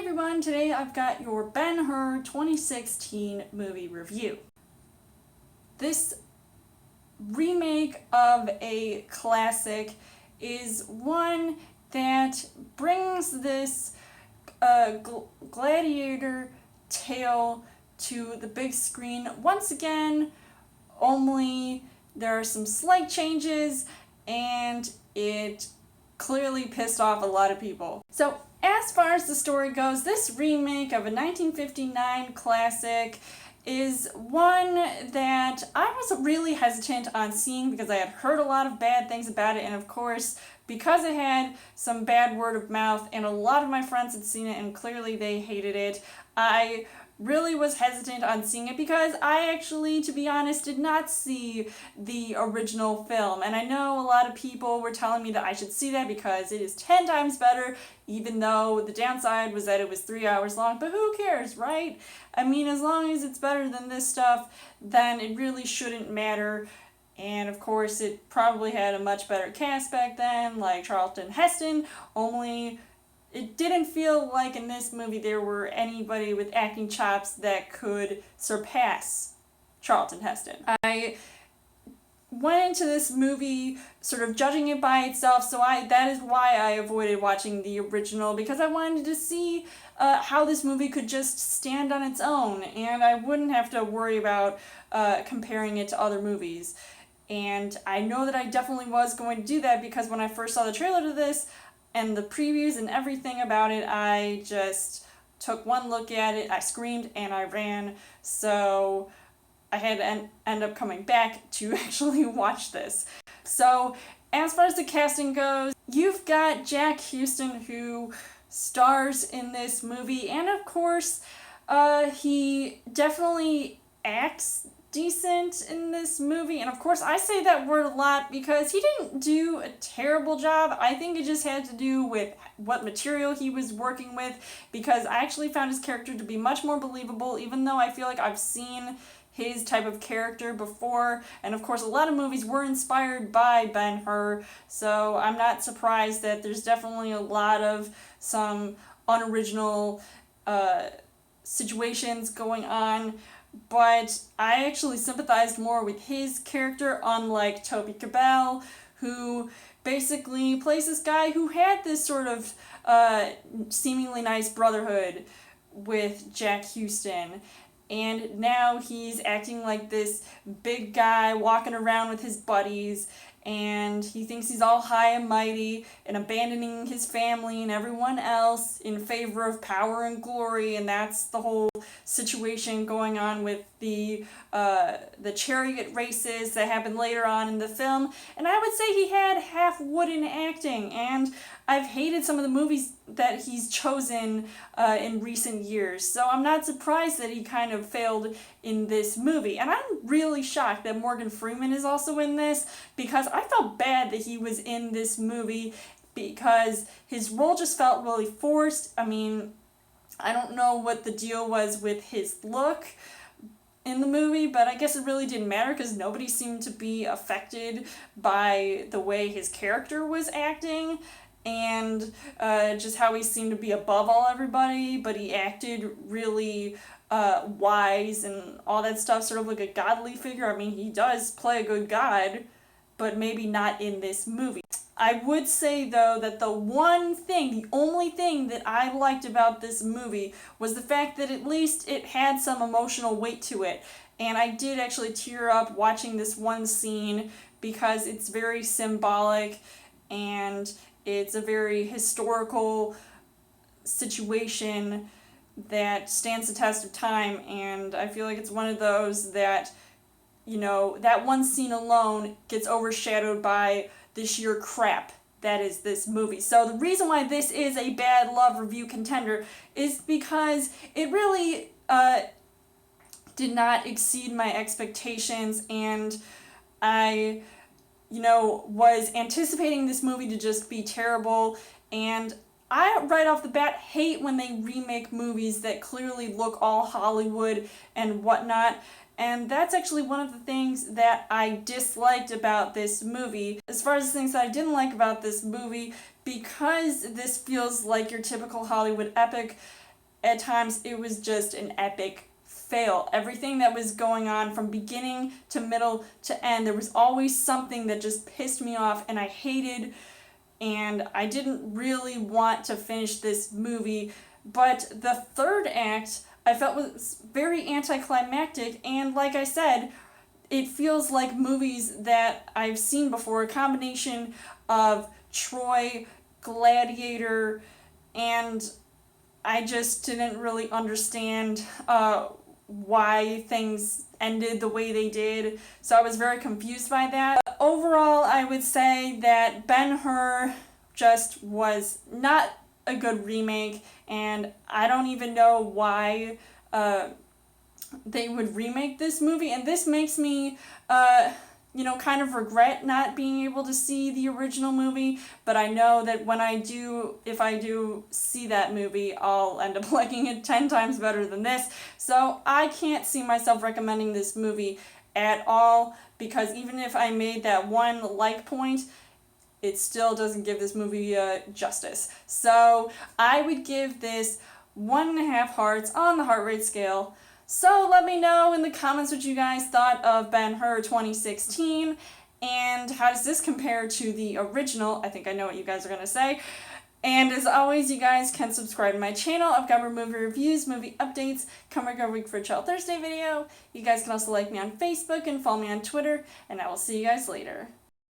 everyone, today I've got your Ben-Hur 2016 movie review. This remake of a classic is one that brings this gladiator tale to the big screen once again, only there are some slight changes and it clearly pissed off a lot of people. So as far as the story goes, this remake of a 1959 classic is one that I was really hesitant on seeing because I had heard a lot of bad things about it, and of course, because it had some bad word of mouth and a lot of my friends had seen it and clearly they hated it, I really was hesitant on seeing it because I actually, to be honest, did not see the original film. And I know a lot of people were telling me that I should see that because it is 10 times better, even though the downside was that it was 3 hours long. But who cares, right? I mean, as long as it's better than this stuff, then it really shouldn't matter. And of course, it probably had a much better cast back then, like Charlton Heston, only it didn't feel like in this movie there were anybody with acting chops that could surpass Charlton Heston. I went into this movie sort of judging it by itself, so that is why I avoided watching the original, because I wanted to see how this movie could just stand on its own, and I wouldn't have to worry about comparing it to other movies. And I know that I definitely was going to do that because when I first saw the trailer to this, and the previews and everything about it, I just took one look at it, I screamed and I ran, so I had to end up coming back to actually watch this. So as far as the casting goes, you've got Jack Huston, who stars in this movie, and of course he definitely acts decent in this movie, and of course I say that word a lot because he didn't do a terrible job. I think it just had to do with what material he was working with, because I actually found his character to be much more believable, even though I feel like I've seen his type of character before, and of course a lot of movies were inspired by Ben-Hur, so I'm not surprised that there's definitely a lot of some unoriginal situations going on. But I actually sympathized more with his character, unlike Toby Cabell, who basically plays this guy who had this sort of seemingly nice brotherhood with Jack Huston. And now he's acting like this big guy walking around with his buddies, and he thinks he's all high and mighty and abandoning his family and everyone else in favor of power and glory, and that's the whole situation going on with the chariot races that happen later on in the film. And I would say he had half wooden acting, and I've hated some of the movies that he's chosen in recent years, so I'm not surprised that he kind of failed in this movie. And I'm really shocked that Morgan Freeman is also in this, because I felt bad that he was in this movie because his role just felt really forced. I mean, I don't know what the deal was with his look in the movie, but I guess it really didn't matter because nobody seemed to be affected by the way his character was acting, and just how he seemed to be above all everybody, but he acted really wise and all that stuff, sort of like a godly figure. I mean, he does play a good god, but maybe not in this movie. I would say, though, that the only thing that I liked about this movie was the fact that at least it had some emotional weight to it. And I did actually tear up watching this one scene because it's very symbolic and it's a very historical situation that stands the test of time, and I feel like it's one of those that, you know, that one scene alone gets overshadowed by the sheer crap that is this movie. So the reason why this is a bad love review contender is because it really did not exceed my expectations, and I, was anticipating this movie to just be terrible, and I, right off the bat, hate when they remake movies that clearly look all Hollywood and whatnot, and that's actually one of the things that I disliked about this movie. As far as the things that I didn't like about this movie, because this feels like your typical Hollywood epic, at times it was just an epic fail. Everything that was going on from beginning to middle to end, there was always something that just pissed me off and I hated, and I didn't really want to finish this movie. But the third act I felt was very anticlimactic, and like I said, it feels like movies that I've seen before, a combination of Troy, Gladiator, and I just didn't really understand why things ended the way they did, so I was very confused by that. But overall, I would say that Ben-Hur just was not a good remake, and I don't even know why they would remake this movie, and this makes me kind of regret not being able to see the original movie, but I know that if I do see that movie, I'll end up liking it 10 times better than this. So I can't see myself recommending this movie at all, because even if I made that one like point, it still doesn't give this movie justice. So I would give this 1.5 hearts on the heart rate scale. So let me know in the comments what you guys thought of Ben-Hur 2016, and how does this compare to the original? I think I know what you guys are going to say. And as always, you guys can subscribe to my channel. I've got more movie reviews, movie updates, come every week for a Chill Thursday video. You guys can also like me on Facebook and follow me on Twitter, and I will see you guys later.